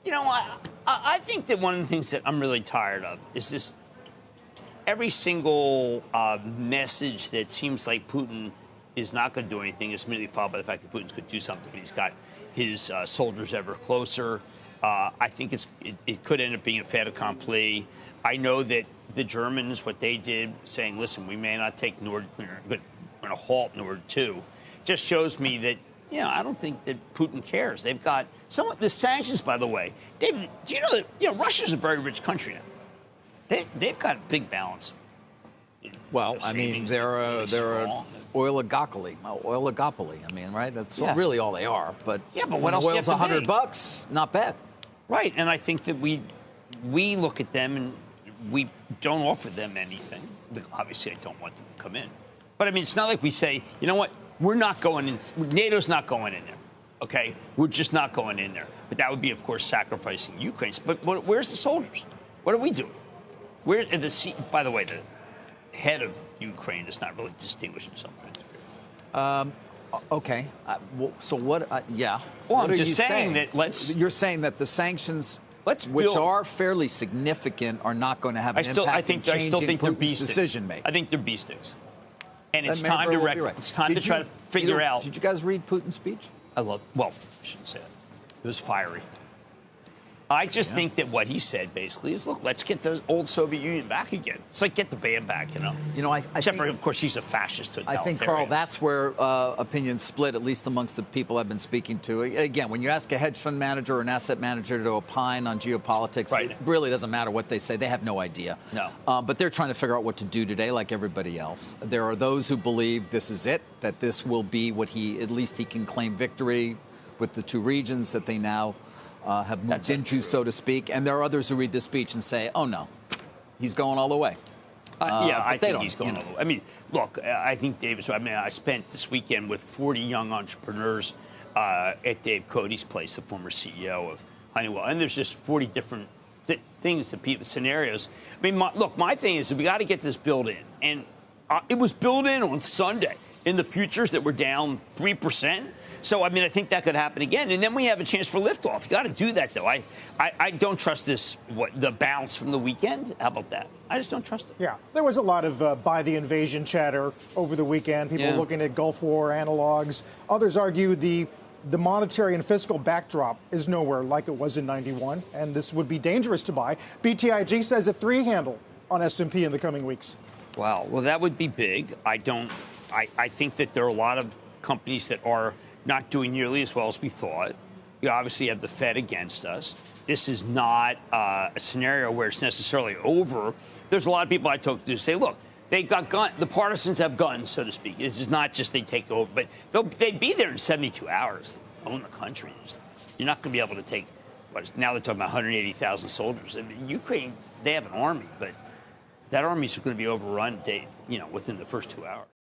You know, I think that one of the things that I'm really tired of is this every single message that seems like Putin is not going to do anything is immediately followed by the fact that Putin's going to do something. He's got his soldiers ever closer. I think it could end up being a fait accompli. I know that the Germans, what they did, saying, listen, we may not take Nord, but we're going to halt Nord 2, just shows me that, I don't think that Putin cares. They've got the sanctions, by the way. David, do you know that Russia's a very rich country now? They've got a big balance. Well, I mean, they're an oligopoly. I mean, right? That's really all they are. But but what else? Oil's $100, not bad. Right, and I think that we look at them and we don't offer them anything. Obviously, I don't want them to come in. But, I mean, it's not like we say, you know what, we're not going in. NATO's not going in there, okay? We're just not going in there. But that would be, of course, sacrificing Ukraine. But where's the soldiers? What are we doing? By the way, the head of Ukraine does not really distinguish himself. Okay. So what? Well, what I'm just saying that You're saying that the sanctions, which are fairly significant, are not going to have an impact in changing Putin's decision making. I think they're B sticks, and it's time to It's time to try to figure out. Did you guys read Putin's speech? I shouldn't say it. It was fiery. I just think that what he said basically is, look, let's get the old Soviet Union back again. It's like get the band back, Except for, of course, he's a fascist totalitarian. I think, Carl, that's where opinions split, at least amongst the people I've been speaking to. Again, when you ask a hedge fund manager or an asset manager to opine on geopolitics, It really doesn't matter what they say. They have no idea. No. But they're trying to figure out what to do today, like everybody else. There are those who believe this is it, that this will be what at least he can claim victory with the two regions that they now have moved into, so to speak. And there are others who read this speech and say, oh, no, he's going all the way. I think he's going all the way. I mean, look, I think David's right. I mean, I spent this weekend with 40 young entrepreneurs at Dave Cody's place, the former CEO of Honeywell. And there's just 40 different things, scenarios. I mean, my thing is that we got to get this built in. And it was built in on Sunday in the futures that were down 3%. So, I mean, I think that could happen again. And then we have a chance for liftoff. You got to do that, though. I don't trust the bounce from the weekend. How about that? I just don't trust it. Yeah. There was a lot of buy the invasion chatter over the weekend. People looking at Gulf War analogs. Others argue the monetary and fiscal backdrop is nowhere like it was in 91. And this would be dangerous to buy. BTIG says a 3 handle on S&P in the coming weeks. Wow. Well, that would be big. I think that there are a lot of companies that are not doing nearly as well as we thought. We obviously have the Fed against us. This is not a scenario where it's necessarily over. There's a lot of people I talk to who say, look, they got the partisans have guns, so to speak. This is not just they take over, but they'd be there in 72 hours, own the country. You're not going to be able to take, now they're talking about 180,000 soldiers. I mean, Ukraine, they have an army, but that army's going to be overrun, within the first 2 hours.